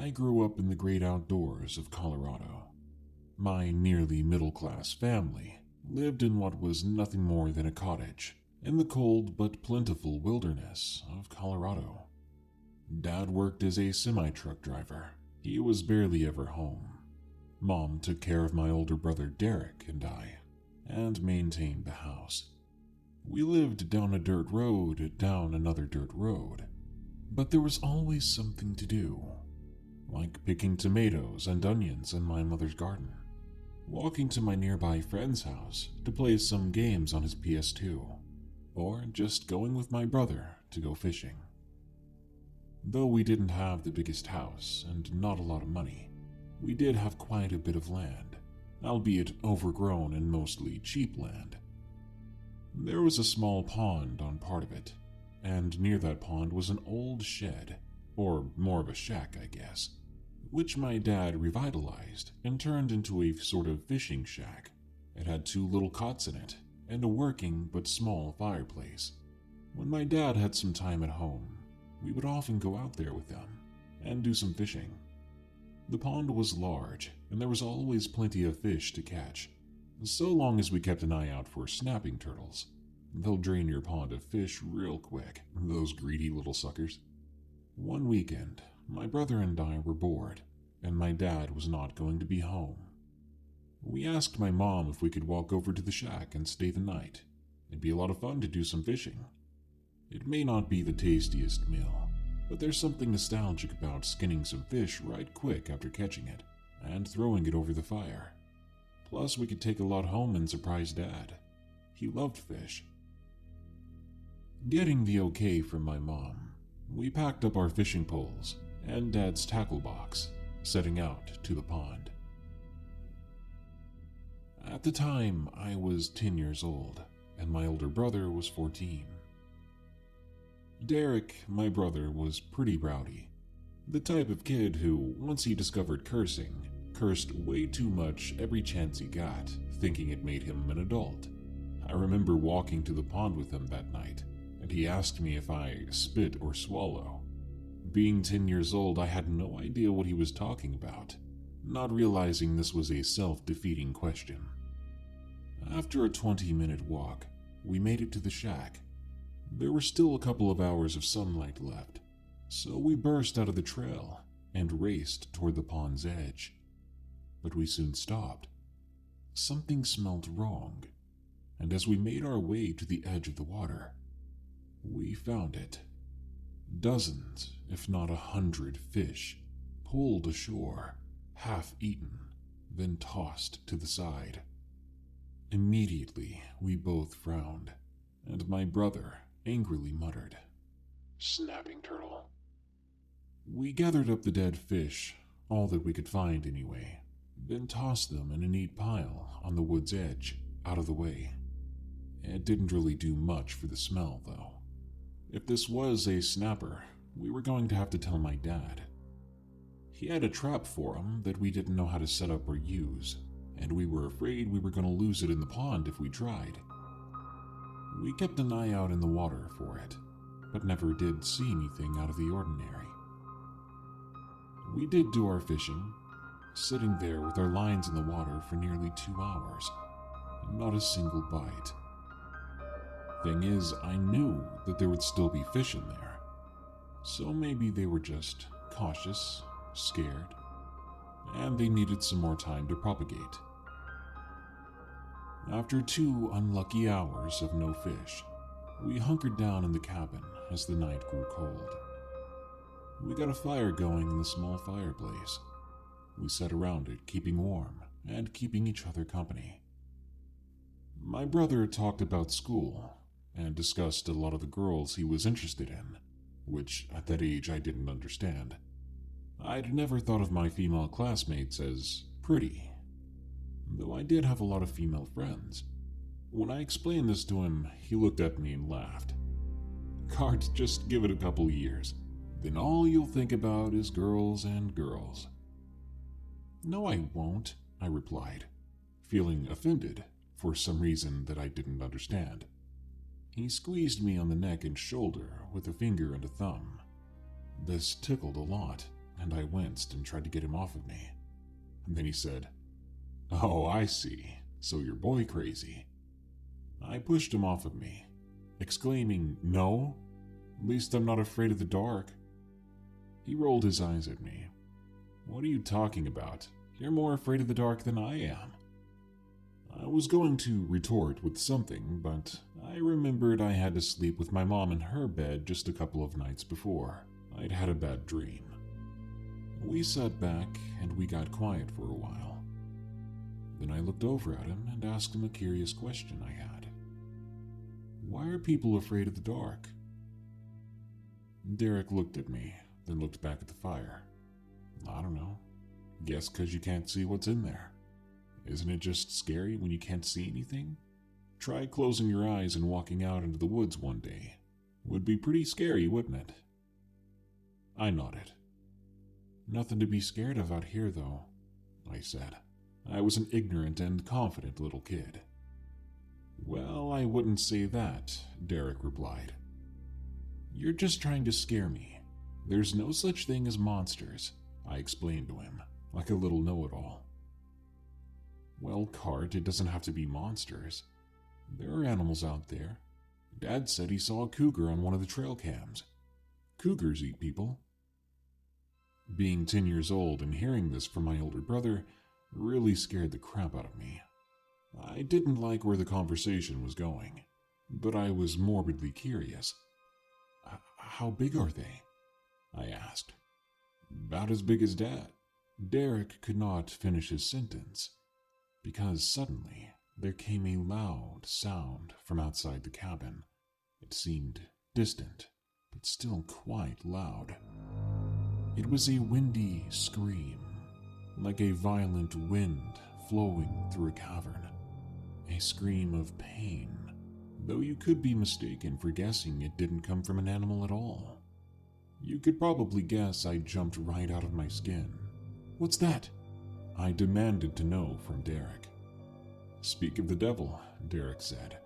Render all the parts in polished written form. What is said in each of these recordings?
I grew up in the great outdoors of Colorado. My nearly middle-class family lived in what was nothing more than a cottage in the cold but plentiful wilderness of Colorado. Dad worked as a semi-truck driver. He was barely ever home. Mom took care of my older brother Derek and I, and maintained the house. We lived down a dirt road, down another dirt road, but there was always something to do, like picking tomatoes and onions in my mother's garden, walking to my nearby friend's house to play some games on his PS2, or just going with my brother to go fishing. Though we didn't have the biggest house and not a lot of money, we did have quite a bit of land, albeit overgrown and mostly cheap land. There was a small pond on part of it, and near that pond was an old shed, or more of a shack, I guess, which my dad revitalized and turned into a sort of fishing shack. It had 2 little cots in it, and a working but small fireplace. When my dad had some time at home, we would often go out there with them and do some fishing. The pond was large, and there was always plenty of fish to catch, so long as we kept an eye out for snapping turtles. They'll drain your pond of fish real quick, those greedy little suckers. One weekend, my brother and I were bored, and my dad was not going to be home. We asked my mom if we could walk over to the shack and stay the night. It'd be a lot of fun to do some fishing. It may not be the tastiest meal, but there's something nostalgic about skinning some fish right quick after catching it, and throwing it over the fire. Plus, we could take a lot home and surprise Dad. He loved fish. Getting the okay from my mom, we packed up our fishing poles and Dad's tackle box, setting out to the pond. At the time, I was 10 years old, and my older brother was 14. Derek, my brother, was pretty rowdy. The type of kid who, once he discovered cursing, cursed way too much every chance he got, thinking it made him an adult. I remember walking to the pond with him that night, and he asked me if I spit or swallow. Being 10 years old, I had no idea what he was talking about, not realizing this was a self-defeating question. After a 20-minute walk, we made it to the shack. There were still a couple of hours of sunlight left, so we burst out of the trail and raced toward the pond's edge. But we soon stopped. Something smelled wrong, and as we made our way to the edge of the water, we found it. Dozens, if not 100 fish, pulled ashore, half eaten, then tossed to the side. Immediately, we both frowned, and my brother angrily muttered, "Snapping turtle." We gathered up the dead fish, all that we could find anyway, then tossed them in a neat pile on the wood's edge, out of the way. It didn't really do much for the smell, though. If this was a snapper, we were going to have to tell my dad. He had a trap for him that we didn't know how to set up or use, and we were afraid we were going to lose it in the pond if we tried. We kept an eye out in the water for it, but never did see anything out of the ordinary. We did do our fishing, sitting there with our lines in the water for nearly 2 hours, and not a single bite. Thing is, I knew that there would still be fish in there, so maybe they were just cautious, scared, and they needed some more time to propagate. After 2 unlucky hours of no fish, we hunkered down in the cabin as the night grew cold. We got a fire going in the small fireplace. We sat around it, keeping warm and keeping each other company. My brother talked about school and discussed a lot of the girls he was interested in, which at that age I didn't understand. I'd never thought of my female classmates as pretty, though I did have a lot of female friends. When I explained this to him, he looked at me and laughed. "Cart, just give it a couple years. Then all you'll think about is girls and girls." "No, I won't," I replied, feeling offended for some reason that I didn't understand. He squeezed me on the neck and shoulder with a finger and a thumb. This tickled a lot, and I winced and tried to get him off of me. And then he said, "Oh, I see. So you're boy crazy." I pushed him off of me, exclaiming, "No, at least I'm not afraid of the dark." He rolled his eyes at me. "What are you talking about? You're more afraid of the dark than I am." I was going to retort with something, but I remembered I had to sleep with my mom in her bed just a couple of nights before. I'd had a bad dream. We sat back and we got quiet for a while. Then I looked over at him and asked him a curious question I had. "Why are people afraid of the dark?" Derek looked at me, then looked back at the fire. "I don't know. Guess 'cause you can't see what's in there. Isn't it just scary when you can't see anything? Try closing your eyes and walking out into the woods one day. Would be pretty scary, wouldn't it?" I nodded. "Nothing to be scared of out here, though," I said. I was an ignorant and confident little kid. "Well, I wouldn't say that," Derek replied. "You're just trying to scare me. There's no such thing as monsters," I explained to him, like a little know-it-all. "Well, Cart, it doesn't have to be monsters. There are animals out there. Dad said he saw a cougar on one of the trail cams. Cougars eat people." Being 10 years old and hearing this from my older brother really scared the crap out of me. I didn't like where the conversation was going, but I was morbidly curious. "How big are they?" I asked. "About as big as Dad." Derek could not finish his sentence, because suddenly there came a loud sound from outside the cabin. It seemed distant, but still quite loud. It was a windy scream, like a violent wind flowing through a cavern. A scream of pain, though you could be mistaken for guessing it didn't come from an animal at all. You could probably guess I jumped right out of my skin. "What's that?" I demanded to know from Derek. "Speak of the devil," Derek said.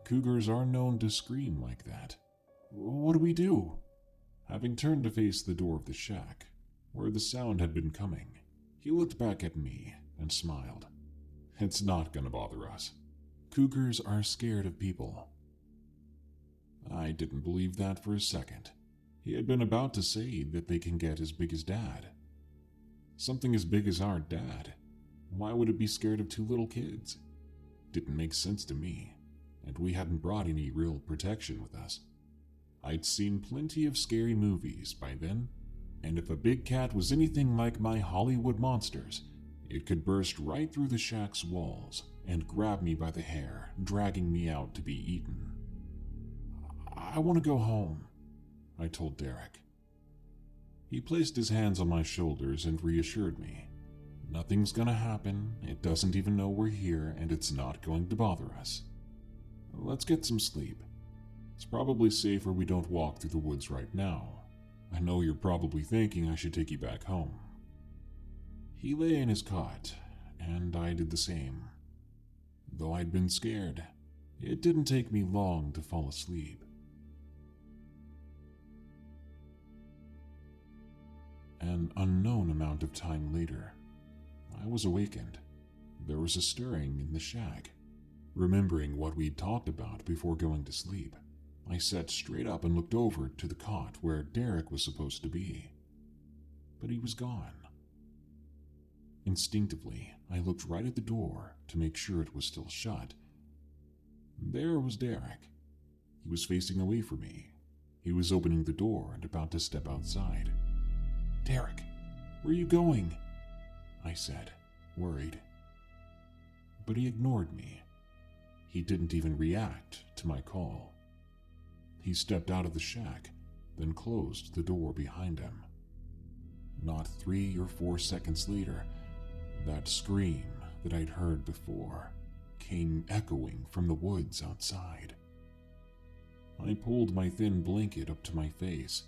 "Cougars are known to scream like that." "What do we do?" Having turned to face the door of the shack, where the sound had been coming, he looked back at me and smiled. "It's not gonna bother us. Cougars are scared of people." I didn't believe that for a second. He had been about to say that they can get as big as Dad. Something as big as our dad. Why would it be scared of two little kids? Didn't make sense to me, and we hadn't brought any real protection with us. I'd seen plenty of scary movies by then, and if a big cat was anything like my Hollywood monsters, it could burst right through the shack's walls and grab me by the hair, dragging me out to be eaten. "I want to go home," I told Derek. He placed his hands on my shoulders and reassured me. "Nothing's gonna happen, it doesn't even know we're here, and it's not going to bother us. Let's get some sleep. It's probably safer we don't walk through the woods right now. I know you're probably thinking I should take you back home." He lay in his cot, and I did the same. Though I'd been scared, it didn't take me long to fall asleep. An unknown amount of time later, I was awakened. There was a stirring in the shack. Remembering what we'd talked about before going to sleep, I sat straight up and looked over to the cot where Derek was supposed to be. But he was gone. Instinctively, I looked right at the door to make sure it was still shut. There was Derek. He was facing away from me. He was opening the door and about to step outside. "Derek, where are you going?" I said, worried. But he ignored me. He didn't even react to my call. He stepped out of the shack, then closed the door behind him. Not 3 or 4 seconds later, that scream that I'd heard before came echoing from the woods outside. I pulled my thin blanket up to my face.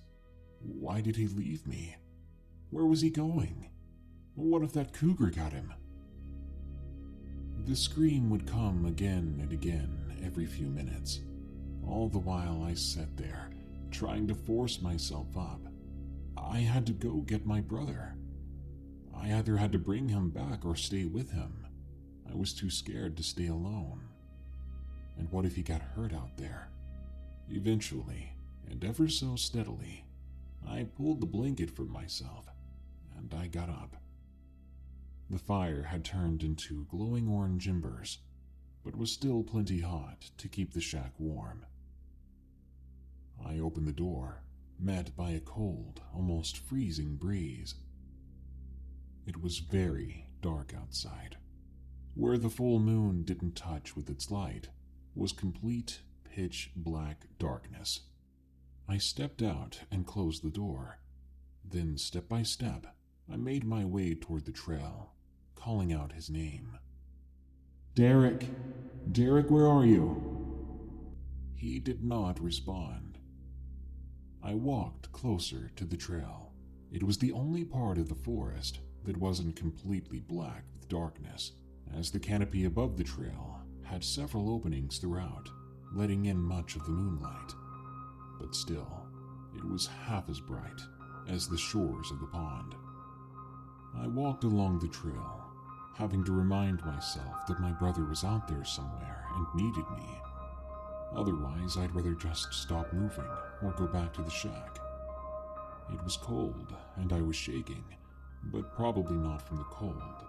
Why did he leave me? Where was he going? What if that cougar got him? The scream would come again and again every few minutes. All the while I sat there, trying to force myself up. I had to go get my brother. I either had to bring him back or stay with him. I was too scared to stay alone. And what if he got hurt out there? Eventually, and ever so steadily, I pulled the blanket from myself, and I got up. The fire had turned into glowing orange embers, but was still plenty hot to keep the shack warm. I opened the door, met by a cold, almost freezing breeze. It was very dark outside. Where the full moon didn't touch with its light was complete pitch black darkness. I stepped out and closed the door. Then, step by step, I made my way toward the trail, calling out his name. "Derek! Derek, where are you?" He did not respond. I walked closer to the trail. It was the only part of the forest that wasn't completely black with darkness, as the canopy above the trail had several openings throughout, letting in much of the moonlight. But still, it was half as bright as the shores of the pond. I walked along the trail, having to remind myself that my brother was out there somewhere and needed me. Otherwise, I'd rather just stop moving or go back to the shack. It was cold, and I was shaking, but probably not from the cold.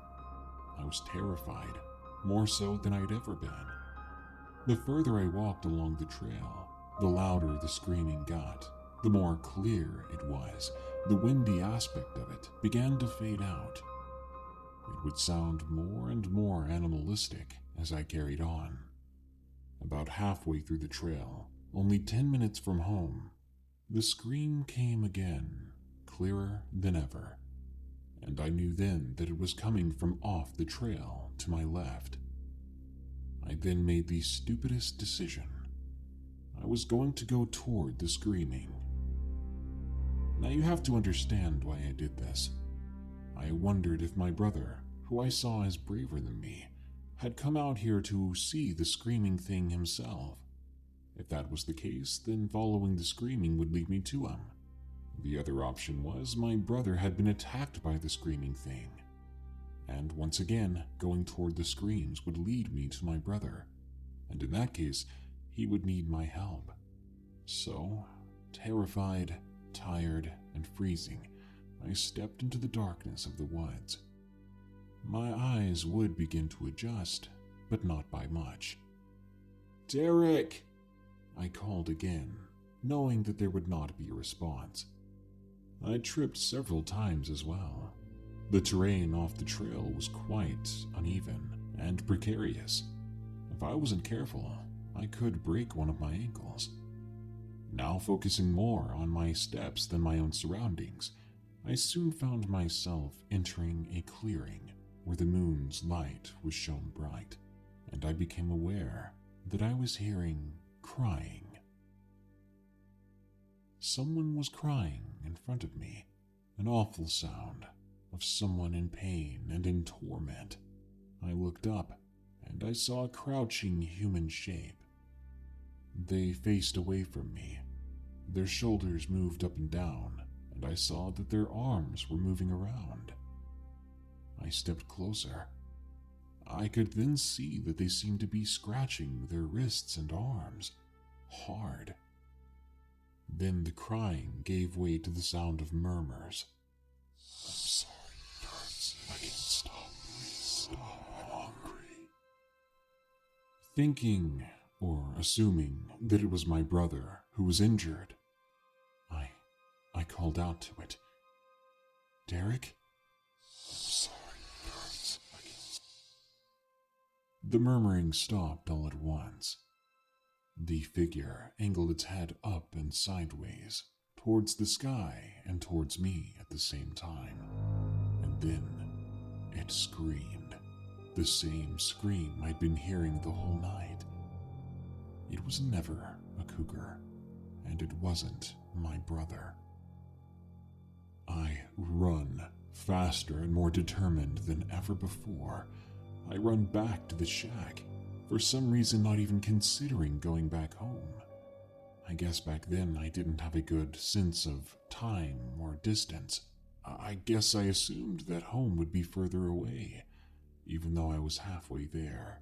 I was terrified, more so than I'd ever been. The further I walked along the trail, the louder the screaming got, the more clear it was. The windy aspect of it began to fade out. It would sound more and more animalistic as I carried on. About halfway through the trail, only 10 minutes from home, the scream came again, clearer than ever, and I knew then that it was coming from off the trail to my left. I then made the stupidest decision. I was going to go toward the screaming. Now you have to understand why I did this. I wondered if my brother, who I saw as braver than me, had come out here to see the screaming thing himself. If that was the case, then following the screaming would lead me to him. The other option was my brother had been attacked by the screaming thing. And once again, going toward the screams would lead me to my brother. And in that case, he would need my help. So, terrified, tired, and freezing, I stepped into the darkness of the woods. My eyes would begin to adjust, but not by much. "Derek!" I called again, knowing that there would not be a response. I tripped several times as well. The terrain off the trail was quite uneven and precarious. If I wasn't careful, I could break one of my ankles. Now focusing more on my steps than my own surroundings, I soon found myself entering a clearing where the moon's light was shone bright, and I became aware that I was hearing crying. Someone was crying in front of me, an awful sound of someone in pain and in torment. I looked up, and I saw a crouching human shape. They faced away from me. Their shoulders moved up and down, and I saw that their arms were moving around. I stepped closer. I could then see that they seemed to be scratching their wrists and arms, hard. Then the crying gave way to the sound of murmurs. "I'm sorry, it hurts. I can't stop. Please stop. I'm hungry." Thinking, or assuming, that it was my brother who was injured, I called out to it. "Derek?" "I'm sorry, it hurts. I can't." The murmuring stopped all at once. The figure angled its head up and sideways, towards the sky and towards me at the same time. And then it screamed, the same scream I'd been hearing the whole night. It was never a cougar, and it wasn't my brother. I run, faster and more determined than ever before. I run back to the shack, for some reason not even considering going back home. I guess back then I didn't have a good sense of time or distance. I guess I assumed that home would be further away, even though I was halfway there.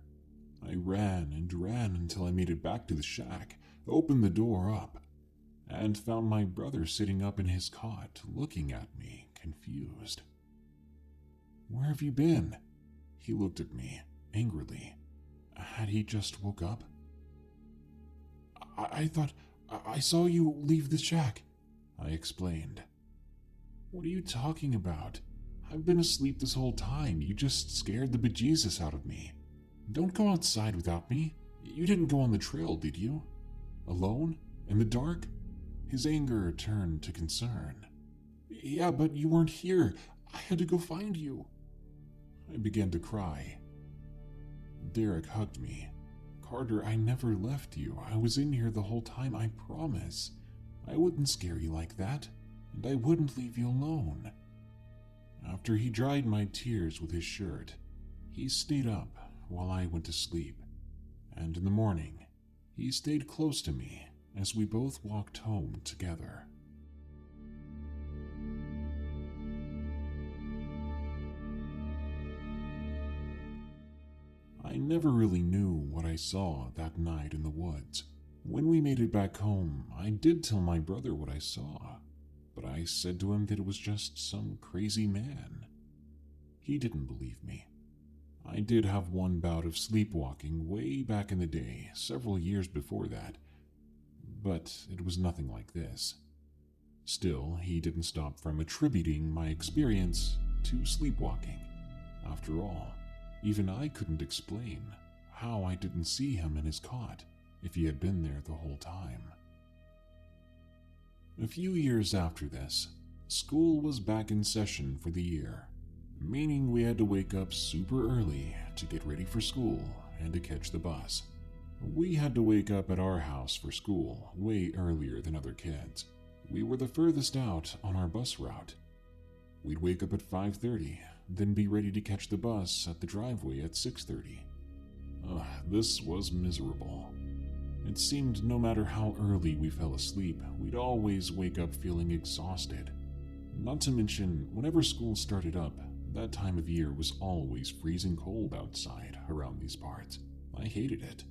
I ran and ran until I made it back to the shack, opened the door up, and found my brother sitting up in his cot, looking at me, confused. "Where have you been?" He looked at me, angrily. Had he just woke up? I thought I saw you leave the shack," I explained. "What are you talking about? I've been asleep this whole time. You just scared the bejesus out of me. Don't go outside without me. You didn't go on the trail, did you? Alone? In the dark?" His anger turned to concern. "Yeah, but you weren't here. I had to go find you." I began to cry. Derek hugged me. "Carter, I never left you. I was in here the whole time, I promise. I wouldn't scare you like that, and I wouldn't leave you alone." After he dried my tears with his shirt, he stayed up while I went to sleep, and in the morning, he stayed close to me as we both walked home together. I never really knew what I saw that night in the woods. When we made it back home, I did tell my brother what I saw, but I said to him that it was just some crazy man. He didn't believe me. I did have one bout of sleepwalking way back in the day, several years before that, but it was nothing like this. Still, he didn't stop from attributing my experience to sleepwalking. After all, even I couldn't explain how I didn't see him in his cot if he had been there the whole time. A few years after this, school was back in session for the year, meaning we had to wake up super early to get ready for school and to catch the bus. We had to wake up at our house for school way earlier than other kids. We were the furthest out on our bus route. We'd wake up at 5:30, then be ready to catch the bus at the driveway at 6:30. This was miserable. It seemed no matter how early we fell asleep, we'd always wake up feeling exhausted. Not to mention, whenever school started up, that time of year was always freezing cold outside around these parts. I hated it.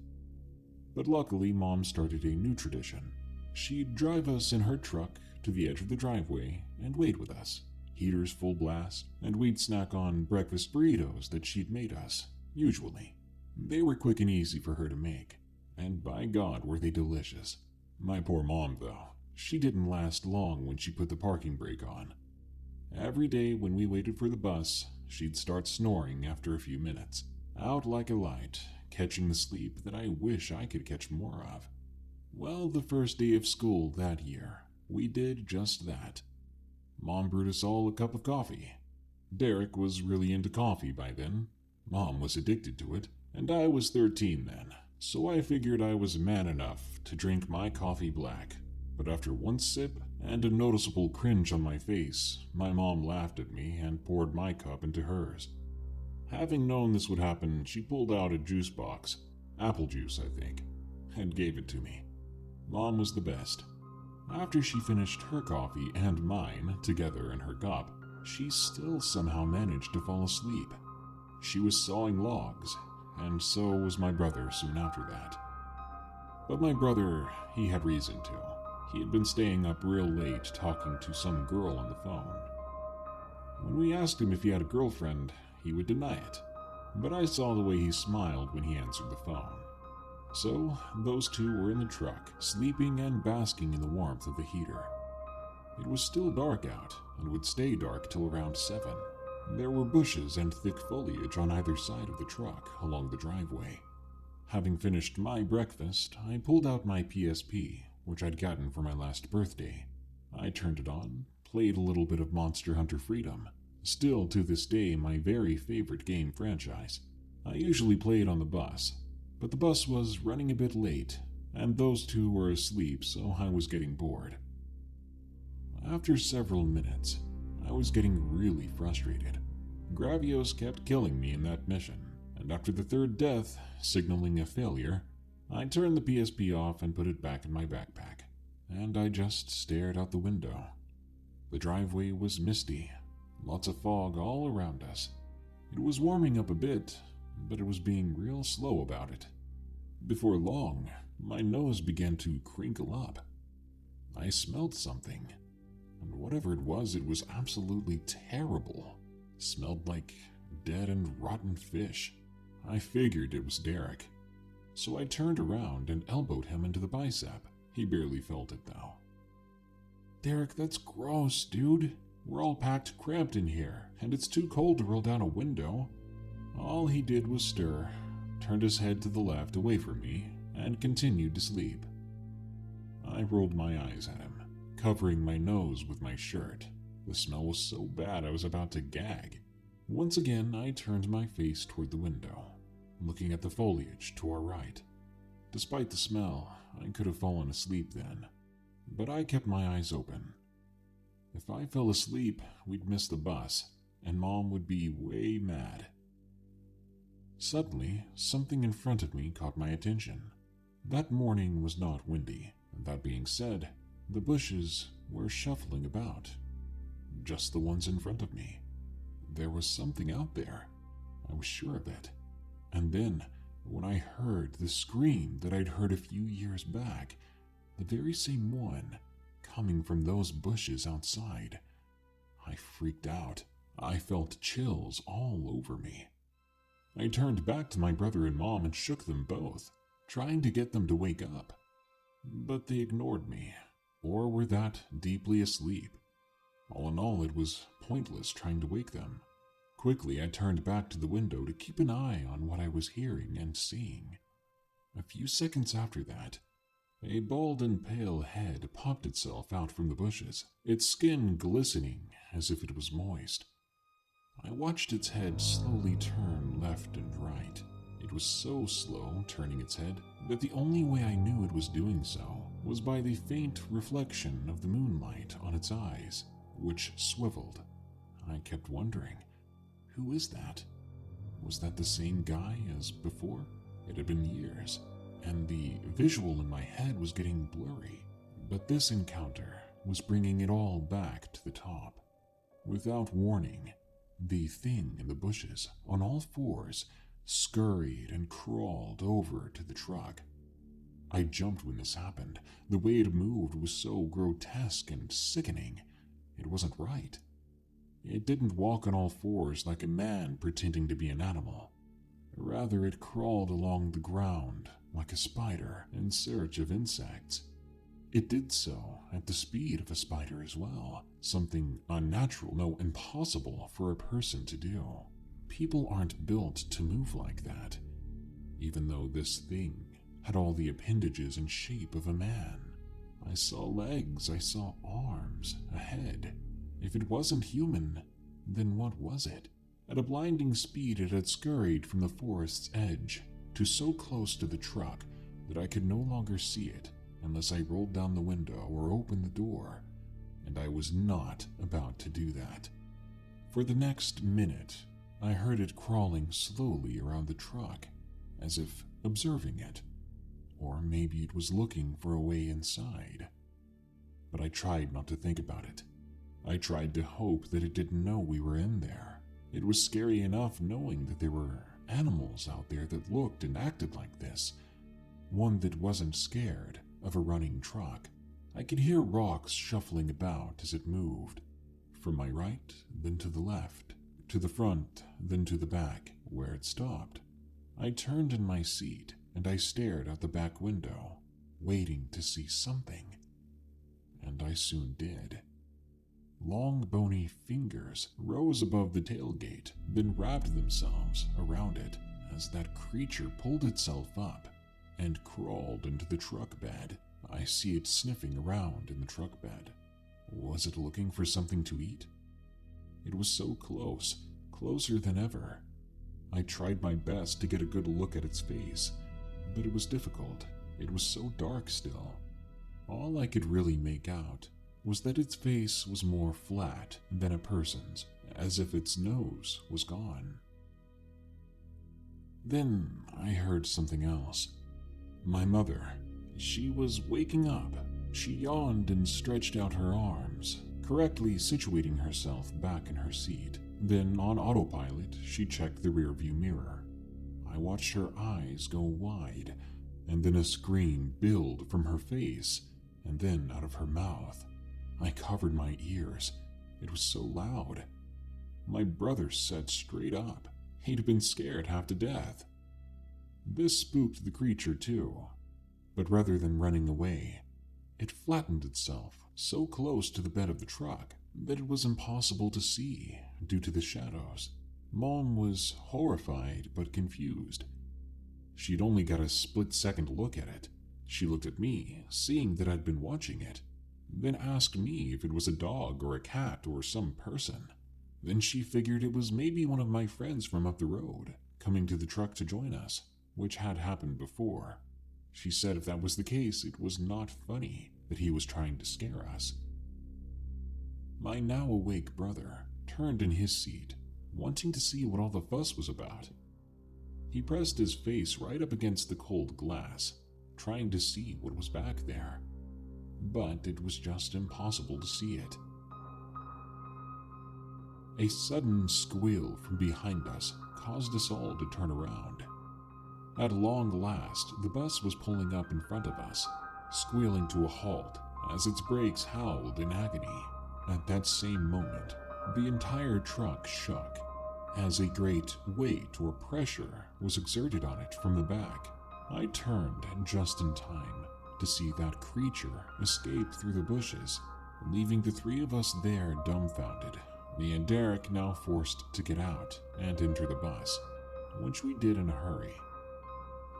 But luckily, Mom started a new tradition. She'd drive us in her truck to the edge of the driveway and wait with us, heaters full blast, and we'd snack on breakfast burritos that she'd made us, usually. They were quick and easy for her to make, and by God were they delicious. My poor mom, though, she didn't last long when she put the parking brake on. Every day when we waited for the bus, she'd start snoring after a few minutes, out like a light, catching the sleep that I wish I could catch more of. Well, the first day of school that year, we did just that. Mom brewed us all a cup of coffee. Derek was really into coffee by then. Mom was addicted to it, and I was 13 then, so I figured I was man enough to drink my coffee black. But after one sip and a noticeable cringe on my face, my mom laughed at me and poured my cup into hers. Having known this would happen, she pulled out a juice box, apple juice I think, and gave it to me. Mom was the best. After she finished her coffee and mine together in her cup, she still somehow managed to fall asleep. She was sawing logs, and so was my brother soon after that. But my brother, he had reason to. He had been staying up real late talking to some girl on the phone. When we asked him if he had a girlfriend, he would deny it, but I saw the way he smiled when he answered the phone. So, those two were in the truck, sleeping and basking in the warmth of the heater. It was still dark out, and would stay dark till around 7. There were bushes and thick foliage on either side of the truck along the driveway. Having finished my breakfast, I pulled out my PSP, which I'd gotten for my last birthday. I turned it on, played a little bit of Monster Hunter Freedom, still to this day my very favorite game franchise. I usually play it on the bus, but the bus was running a bit late, and those two were asleep, so I was getting bored. After several minutes, I was getting really frustrated. Gravios kept killing me in that mission, and after the third death, signaling a failure, I turned the PSP off and put it back in my backpack. and I just stared out the window. The driveway was misty, lots of fog all around us. It was warming up a bit, but it was being real slow about it. Before long, my nose began to crinkle up. I smelled something, and whatever it was absolutely terrible. It smelled like dead and rotten fish. I figured it was Derek, so I turned around and elbowed him into the bicep. He barely felt it though. "Derek, that's gross, dude. We're all packed cramped in here, and it's too cold to roll down a window." All he did was stir, turned his head to the left away from me, and continued to sleep. I rolled my eyes at him, covering my nose with my shirt. The smell was so bad I was about to gag. Once again, I turned my face toward the window, looking at the foliage to our right. Despite the smell, I could have fallen asleep then, but I kept my eyes open. If I fell asleep, we'd miss the bus, and Mom would be way mad. Suddenly, something in front of me caught my attention. That morning was not windy. That being said, the bushes were shuffling about. Just the ones in front of me. There was something out there. I was sure of it. And then, when I heard the scream that I'd heard a few years back, the very same one, coming from those bushes outside, I freaked out. I felt chills all over me. I turned back to my brother and Mom and shook them both, trying to get them to wake up. But they ignored me, or were that deeply asleep. All in all, it was pointless trying to wake them. Quickly, I turned back to the window to keep an eye on what I was hearing and seeing. A few seconds after that, a bald and pale head popped itself out from the bushes, its skin glistening as if it was moist. I watched its head slowly turn left and right. It was so slow turning its head that the only way I knew it was doing so was by the faint reflection of the moonlight on its eyes, which swiveled. I kept wondering, who is that? Was that the same guy as before? It had been years, and the visual in my head was getting blurry. But this encounter was bringing it all back to the top. Without warning, the thing in the bushes, on all fours, scurried and crawled over to the truck. I jumped when this happened. The way it moved was so grotesque and sickening. It wasn't right. It didn't walk on all fours like a man pretending to be an animal. Rather, it crawled along the ground like a spider in search of insects. It did so at the speed of a spider as well, something unnatural, no, impossible for a person to do. People aren't built to move like that, even though this thing had all the appendages and shape of a man. I saw legs, I saw arms, a head. If it wasn't human, then what was it? At a blinding speed, it had scurried from the forest's edge to so close to the truck that I could no longer see it unless I rolled down the window or opened the door, and I was not about to do that. For the next minute, I heard it crawling slowly around the truck, as if observing it, or maybe it was looking for a way inside. But I tried not to think about it. I tried to hope that it didn't know we were in there. It was scary enough knowing that there were animals out there that looked and acted like this. One that wasn't scared of a running truck. I could hear rocks shuffling about as it moved. From my right, then to the left, to the front, then to the back, where it stopped. I turned in my seat and I stared out the back window, waiting to see something. And I soon did. Long bony fingers rose above the tailgate, then wrapped themselves around it as that creature pulled itself up and crawled into the truck bed. I see it sniffing around in the truck bed. Was it looking for something to eat? It was so close, closer than ever. I tried my best to get a good look at its face, but it was difficult. It was so dark still. All I could really make out was that its face was more flat than a person's, as if its nose was gone. Then I heard something else. My mother, she was waking up, She yawned and stretched out her arms, correctly situating herself back in her seat. Then, on autopilot, she checked the rearview mirror. I watched her eyes go wide, and then a scream build from her face, and then out of her mouth. I covered my ears. It was so loud. My brother sat straight up. He'd been scared half to death. This spooked the creature too, but rather than running away, it flattened itself so close to the bed of the truck that it was impossible to see due to the shadows. Mom was horrified but confused. She'd only got a split-second look at it. She looked at me, seeing that I'd been watching it, then asked me if it was a dog or a cat or some person. Then she figured it was maybe one of my friends from up the road, coming to the truck to join us, which had happened before. She said if that was the case, it was not funny that he was trying to scare us. My now awake brother turned in his seat, wanting to see what all the fuss was about. He pressed his face right up against the cold glass, trying to see what was back there, but it was just impossible to see it. A sudden squeal from behind us caused us all to turn around. At long last, the bus was pulling up in front of us, squealing to a halt as its brakes howled in agony. At that same moment, the entire truck shook as a great weight or pressure was exerted on it from the back. I turned just in time to see that creature escape through the bushes, leaving the three of us there dumbfounded, me and Derek now forced to get out and enter the bus, which we did in a hurry.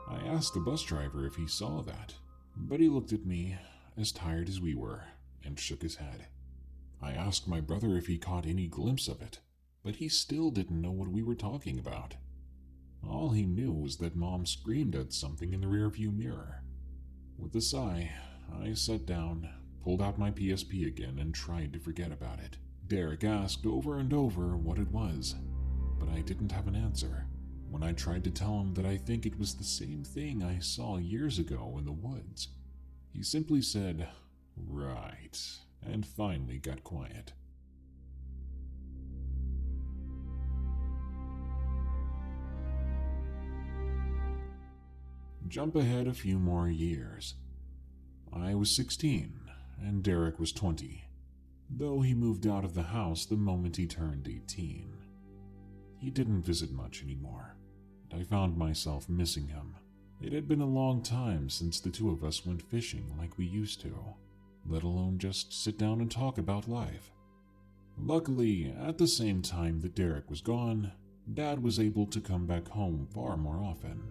I asked the bus driver if he saw that, but he looked at me, as tired as we were, and shook his head. I asked my brother if he caught any glimpse of it, but he still didn't know what we were talking about. All he knew was that Mom screamed at something in the rearview mirror. With a sigh, I sat down, pulled out my PSP again, and tried to forget about it. Derek asked over and over what it was, but I didn't have an answer. When I tried to tell him that I think it was the same thing I saw years ago in the woods, he simply said, "Right," and finally got quiet. Jump ahead a few more years. I was 16, and Derek was 20, though he moved out of the house the moment he turned 18. He didn't visit much anymore, and I found myself missing him. It had been a long time since the two of us went fishing like we used to, let alone just sit down and talk about life. Luckily, at the same time that Derek was gone, Dad was able to come back home far more often.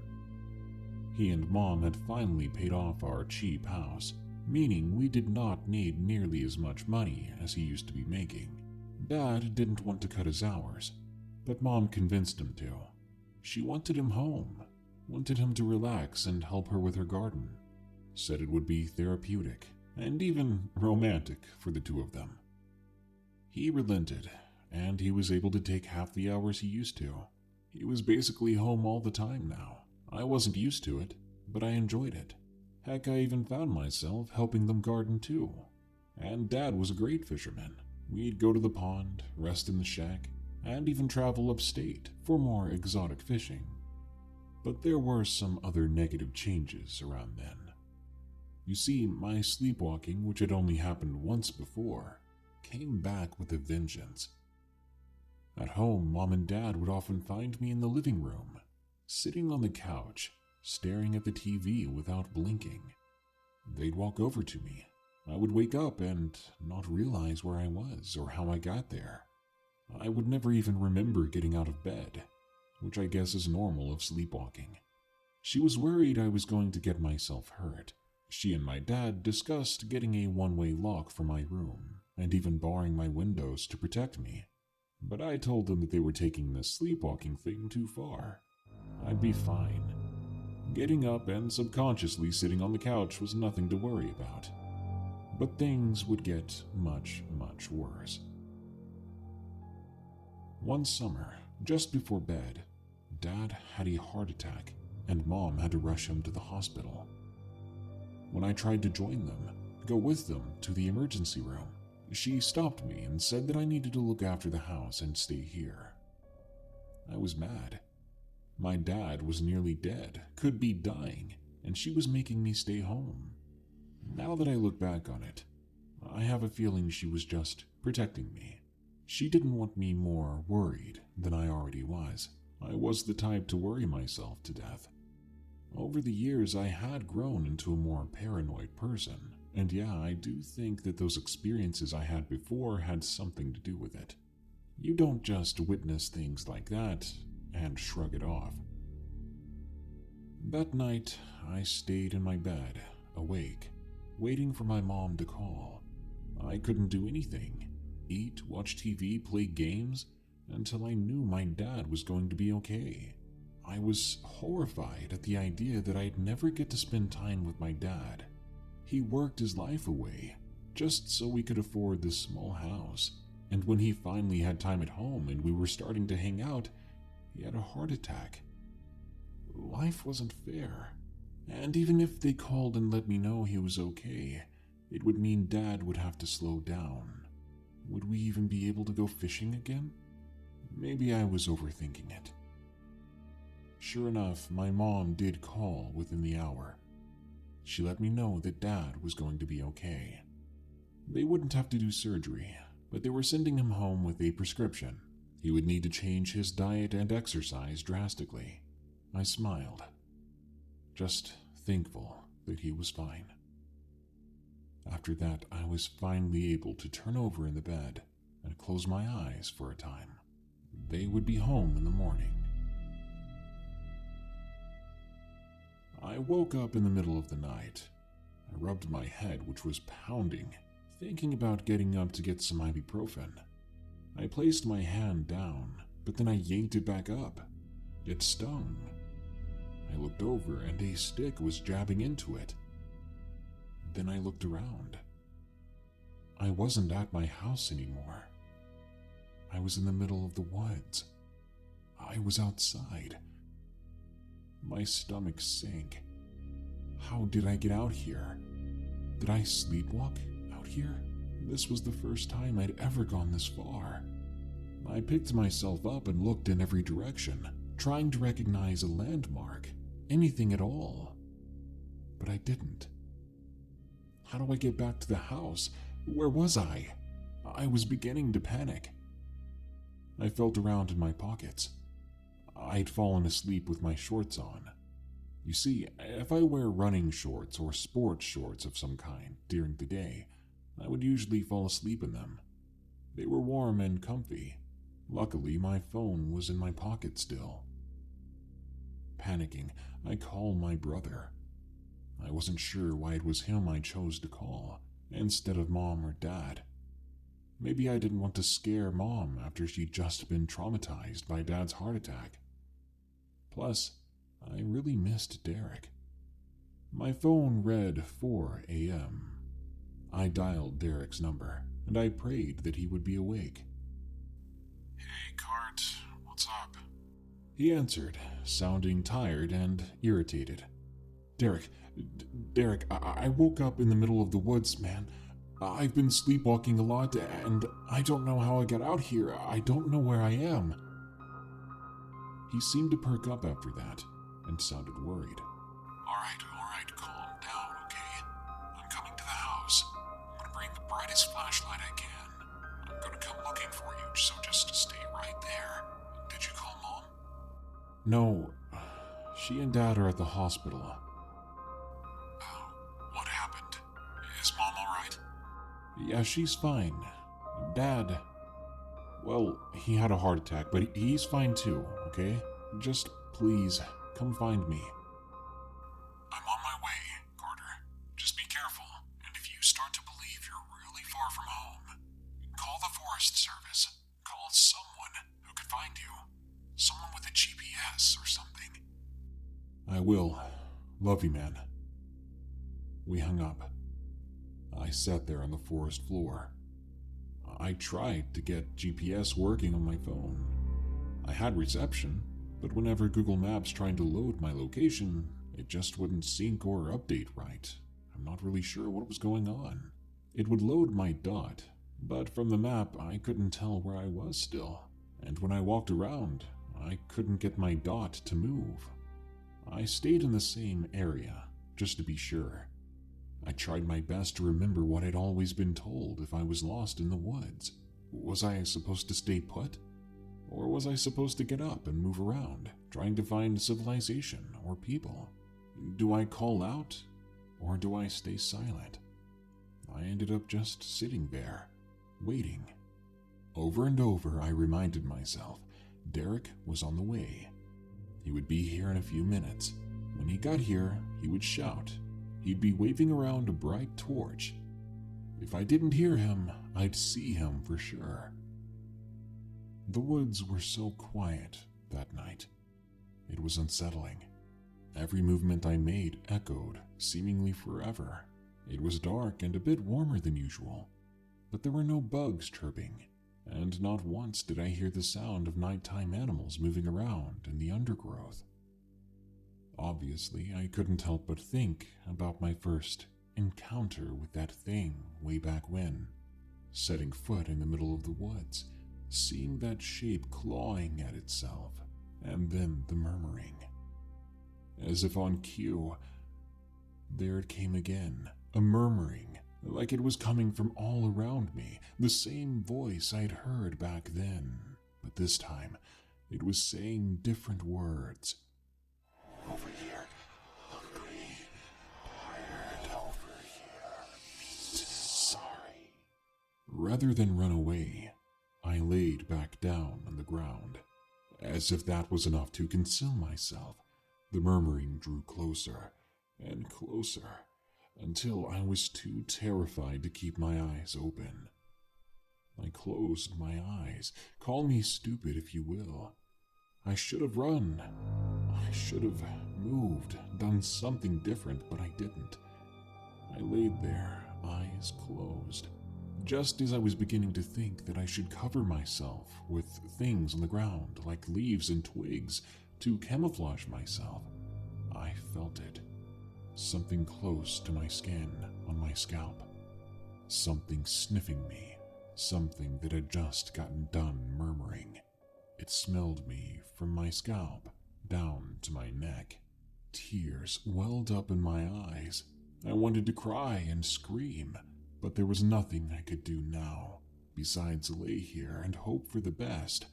He and Mom had finally paid off our cheap house, meaning we did not need nearly as much money as he used to be making. Dad didn't want to cut his hours, but Mom convinced him to. She wanted him home, wanted him to relax and help her with her garden, said it would be therapeutic and even romantic for the two of them. He relented, and he was able to take half the hours he used to. He was basically home all the time now. I wasn't used to it, but I enjoyed it. Heck, I even found myself helping them garden too. And Dad was a great fisherman. We'd go to the pond, rest in the shack, and even travel upstate for more exotic fishing. But there were some other negative changes around then. You see, my sleepwalking, which had only happened once before, came back with a vengeance. At home, Mom and Dad would often find me in the living room, sitting on the couch, staring at the TV without blinking. They'd walk over to me. I would wake up and not realize where I was or how I got there. I would never even remember getting out of bed, which I guess is normal of sleepwalking. She was worried I was going to get myself hurt. She and my dad discussed getting a one-way lock for my room and even barring my windows to protect me. But I told them that they were taking this sleepwalking thing too far. I'd be fine. Getting up and subconsciously sitting on the couch was nothing to worry about. But things would get much, much worse. One summer, just before bed, Dad had a heart attack and Mom had to rush him to the hospital. When I tried to join them, go with them to the emergency room. She stopped me and said that I needed to look after the house and stay here. I was mad. My dad was nearly dead, could be dying, and she was making me stay home. Now that I look back on it, I have a feeling she was just protecting me. She didn't want me more worried than I already was. I was the type to worry myself to death. Over the years, I had grown into a more paranoid person, and yeah, I do think that those experiences I had before had something to do with it. You don't just witness things like that and shrug it off. That night, I stayed in my bed, awake, waiting for my mom to call. I couldn't do anything. Eat, watch TV, play games, until I knew my dad was going to be okay. I was horrified at the idea that I'd never get to spend time with my dad. He worked his life away, just so we could afford this small house, and when he finally had time at home and we were starting to hang out, he had a heart attack. Life wasn't fair, and even if they called and let me know he was okay, it would mean Dad would have to slow down. Would we even be able to go fishing again? Maybe I was overthinking it. Sure enough, my mom did call within the hour. She let me know that Dad was going to be okay. They wouldn't have to do surgery, but they were sending him home with a prescription. He would need to change his diet and exercise drastically. I smiled, just thankful that he was fine. After that, I was finally able to turn over in the bed and close my eyes for a time. They would be home in the morning. I woke up in the middle of the night. I rubbed my head, which was pounding, thinking about getting up to get some ibuprofen. I placed my hand down, but then I yanked it back up. It stung. I looked over and a stick was jabbing into it. Then I looked around. I wasn't at my house anymore. I was in the middle of the woods. I was outside. My stomach sank. How did I get out here? Did I sleepwalk out here? This was the first time I'd ever gone this far. I picked myself up and looked in every direction, trying to recognize a landmark, anything at all. But I didn't. How do I get back to the house? Where was I? I was beginning to panic. I felt around in my pockets. I'd fallen asleep with my shorts on. You see, if I wear running shorts or sports shorts of some kind during the day, I would usually fall asleep in them. They were warm and comfy. Luckily, my phone was in my pocket still. Panicking, I called my brother. I wasn't sure why it was him I chose to call, instead of Mom or Dad. Maybe I didn't want to scare Mom after she'd just been traumatized by Dad's heart attack. Plus, I really missed Derek. My phone read 4 a.m. I dialed Derek's number, and I prayed that he would be awake. Hey, Cart, what's up? He answered, sounding tired and irritated. Derek, I woke up in the middle of the woods, man. I've been sleepwalking a lot, and I don't know how I got out here. I don't know where I am. He seemed to perk up after that, and sounded worried. Alright, calm down, okay? I'm coming to the house. I'm gonna bring the brightest flashlight I can. I'm gonna come looking for you, so just stay right there. Did you call Mom? No, she and Dad are at the hospital. Oh, what happened? Is Mom alright? Yeah, she's fine. Dad, well, he had a heart attack, but he's fine too, okay? Just please, come find me. I'm on my way, Carter. Just be careful, and if you start to believe you're really far from home, call the Forest Service. Call someone who could find you. Someone with a GPS or something. I will. Love you, man. We hung up. I sat there on the forest floor. I tried to get GPS working on my phone. I had reception, but whenever Google Maps tried to load my location, it just wouldn't sync or update right. I'm not really sure what was going on. It would load my dot, but from the map I couldn't tell where I was still, and when I walked around, I couldn't get my dot to move. I stayed in the same area, just to be sure. I tried my best to remember what I'd always been told if I was lost in the woods. Was I supposed to stay put? Or was I supposed to get up and move around, trying to find civilization or people? Do I call out, or do I stay silent? I ended up just sitting there, waiting. Over and over I reminded myself Derek was on the way. He would be here in a few minutes. When he got here, he would shout. He'd be waving around a bright torch. If I didn't hear him, I'd see him for sure. The woods were so quiet that night. It was unsettling. Every movement I made echoed, seemingly forever. It was dark and a bit warmer than usual, but there were no bugs chirping, and not once did I hear the sound of nighttime animals moving around in the undergrowth. Obviously, I couldn't help but think about my first encounter with that thing way back when, setting foot in the middle of the woods, seeing that shape clawing at itself, and then the murmuring. As if on cue, there it came again, a murmuring, like it was coming from all around me, the same voice I'd heard back then, but this time it was saying different words. Over here, hungry, tired, over here, sorry. Rather than run away, I laid back down on the ground. As if that was enough to conceal myself, the murmuring drew closer and closer until I was too terrified to keep my eyes open. I closed my eyes. Call me stupid if you will. I should have run. I should have moved, done something different, but I didn't. I laid there, eyes closed. Just as I was beginning to think that I should cover myself with things on the ground, like leaves and twigs, to camouflage myself, I felt it. Something close to my skin, on my scalp. Something sniffing me. Something that had just gotten done murmuring. It smelled me from my scalp down to my neck. Tears welled up in my eyes. I wanted to cry and scream, but there was nothing I could do now, besides lay here and hope for the best,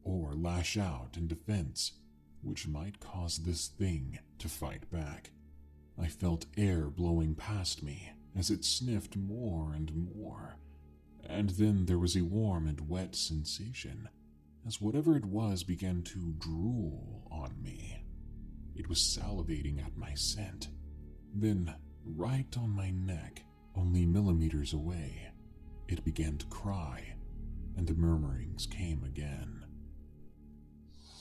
or lash out in defense, which might cause this thing to fight back. I felt air blowing past me as it sniffed more and more, and then there was a warm and wet sensation as whatever it was began to drool on me. It was salivating at my scent. Then, right on my neck, only millimeters away, it began to cry, and the murmurings came again.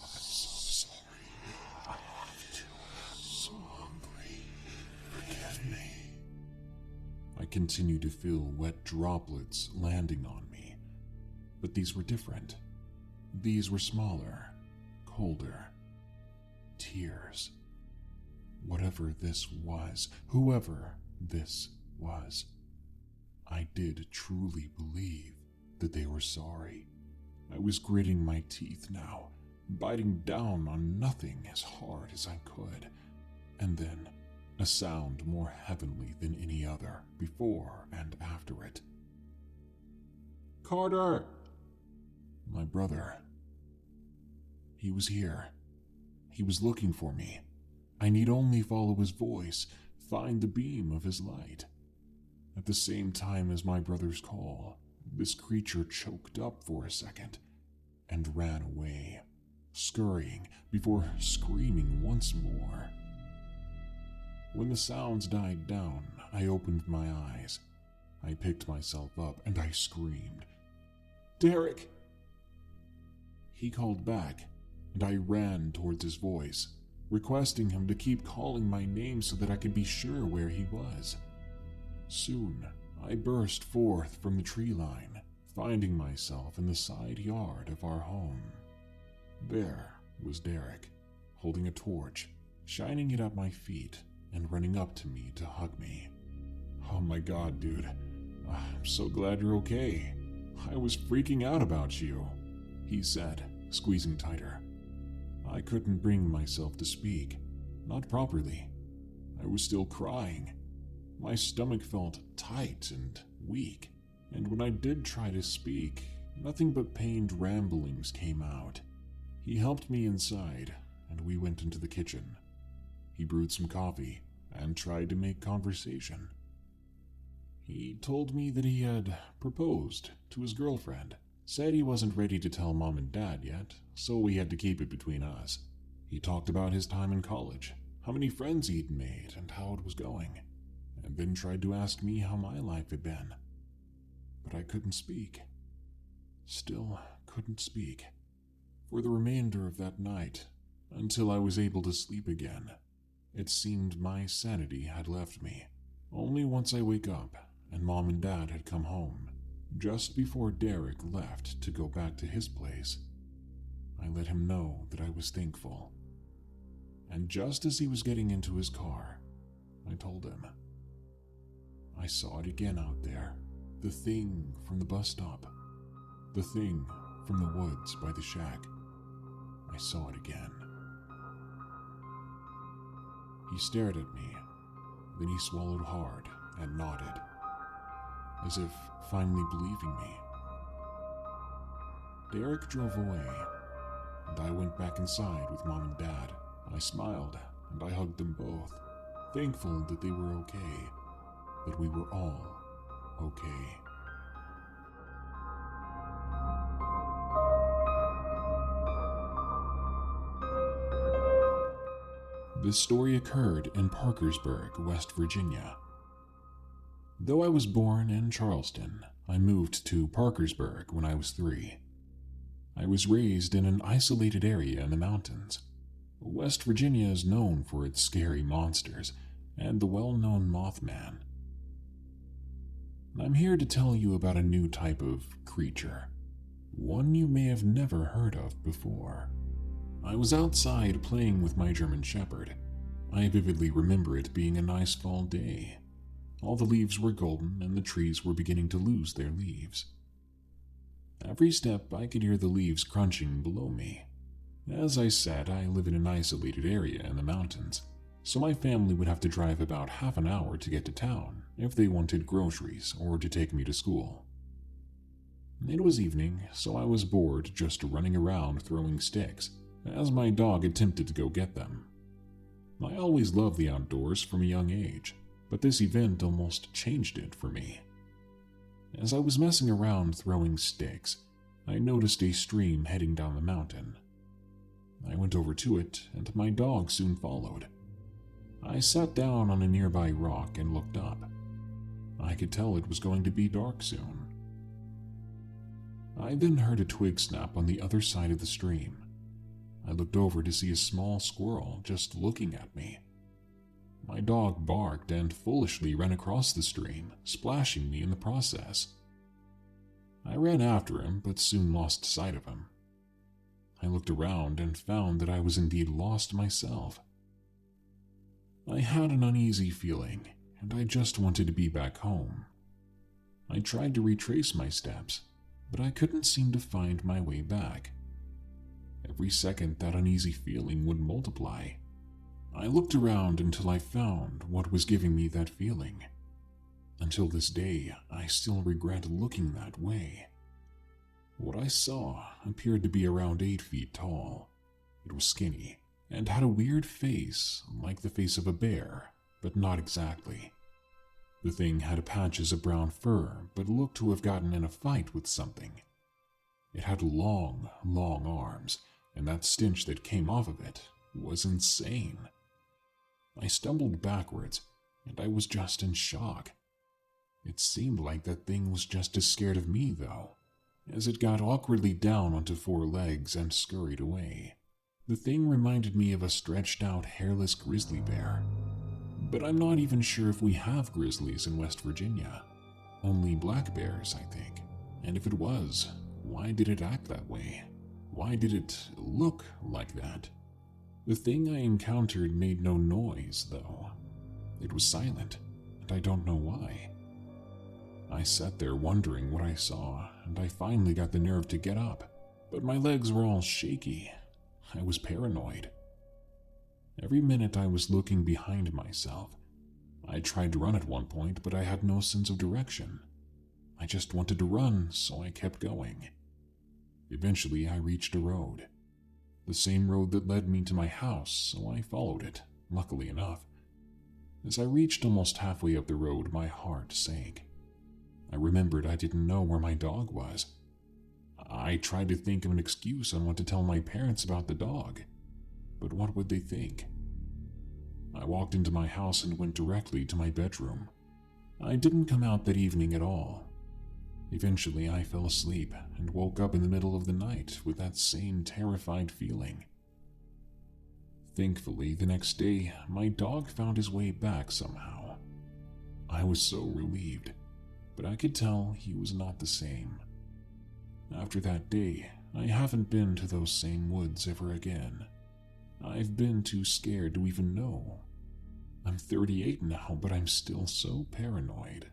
I'm so sorry. I have to. I'm so hungry. Forgive me. I continued to feel wet droplets landing on me, but these were different. These were smaller, colder. Tears. Whatever this was, whoever this was, I did truly believe that they were sorry. I was gritting my teeth now, biting down on nothing as hard as I could, and then a sound more heavenly than any other before and after it. Carter! My brother. He was here. He was looking for me. I need only follow his voice, find the beam of his light. At the same time as my brother's call, this creature choked up for a second and ran away, scurrying before screaming once more. When the sounds died down, I opened my eyes. I picked myself up and I screamed, "Derek!" He called back, and I ran towards his voice, requesting him to keep calling my name so that I could be sure where he was. Soon, I burst forth from the tree line, finding myself in the side yard of our home. There was Derek, holding a torch, shining it at my feet, and running up to me to hug me. Oh my god, dude. I'm so glad you're okay. I was freaking out about you, he said, squeezing tighter. I couldn't bring myself to speak. Not properly. I was still crying. My stomach felt tight and weak, and when I did try to speak, nothing but pained ramblings came out. He helped me inside, and we went into the kitchen. He brewed some coffee and tried to make conversation. He told me that he had proposed to his girlfriend, said he wasn't ready to tell Mom and Dad yet, so we had to keep it between us. He talked about his time in college, how many friends he'd made, and how it was going, and then tried to ask me how my life had been. But I couldn't speak. Still couldn't speak. For the remainder of that night, until I was able to sleep again, it seemed my sanity had left me. Only once I wake up and Mom and Dad had come home, just before Derek left to go back to his place, I let him know that I was thankful. And just as he was getting into his car, I told him. I saw it again out there, the thing from the bus stop, the thing from the woods by the shack. I saw it again. He stared at me, then he swallowed hard and nodded, as if finally believing me. Derek drove away, and I went back inside with Mom and Dad. I smiled, and I hugged them both, thankful that they were okay, that we were all okay. This story occurred in Parkersburg, West Virginia. Though I was born in Charleston, I moved to Parkersburg when I was 3. I was raised in an isolated area in the mountains. West Virginia is known for its scary monsters and the well-known Mothman. I'm here to tell you about a new type of creature, one you may have never heard of before. I was outside playing with my German Shepherd. I vividly remember it being a nice fall day. All the leaves were golden and the trees were beginning to lose their leaves. Every step I could hear the leaves crunching below me. As I said, I live in an isolated area in the mountains, so my family would have to drive about half an hour to get to town if they wanted groceries or to take me to school. It was evening, so I was bored just running around throwing sticks, as my dog attempted to go get them. I always loved the outdoors from a young age, but this event almost changed it for me. As I was messing around throwing sticks, I noticed a stream heading down the mountain. I went over to it, and my dog soon followed. I sat down on a nearby rock and looked up. I could tell it was going to be dark soon. I then heard a twig snap on the other side of the stream. I looked over to see a small squirrel just looking at me. My dog barked and foolishly ran across the stream, splashing me in the process. I ran after him, but soon lost sight of him. I looked around and found that I was indeed lost myself. I had an uneasy feeling, and I just wanted to be back home. I tried to retrace my steps, but I couldn't seem to find my way back. Every second, that uneasy feeling would multiply. I looked around until I found what was giving me that feeling. Until this day, I still regret looking that way. What I saw appeared to be around 8 feet tall. It was skinny and had a weird face, like the face of a bear, but not exactly. The thing had patches of brown fur, but looked to have gotten in a fight with something. It had long, long arms, and that stench that came off of it was insane. I stumbled backwards, and I was just in shock. It seemed like that thing was just as scared of me, though, as it got awkwardly down onto 4 legs and scurried away. The thing reminded me of a stretched-out, hairless grizzly bear. But I'm not even sure if we have grizzlies in West Virginia. Only black bears, I think. And if it was, why did it act that way? Why did it look like that? The thing I encountered made no noise, though. It was silent, and I don't know why. I sat there wondering what I saw, and I finally got the nerve to get up, but my legs were all shaky. I was paranoid. Every minute I was looking behind myself. I tried to run at one point, but I had no sense of direction. I just wanted to run, so I kept going. Eventually, I reached a road. The same road that led me to my house, so I followed it, luckily enough. As I reached almost halfway up the road, my heart sank. I remembered I didn't know where my dog was. I tried to think of an excuse on what to tell my parents about the dog, but what would they think? I walked into my house and went directly to my bedroom. I didn't come out that evening at all. Eventually, I fell asleep and woke up in the middle of the night with that same terrified feeling. Thankfully, the next day, my dog found his way back somehow. I was so relieved, but I could tell he was not the same. After that day, I haven't been to those same woods ever again. I've been too scared to even know. I'm 38 now, but I'm still so paranoid.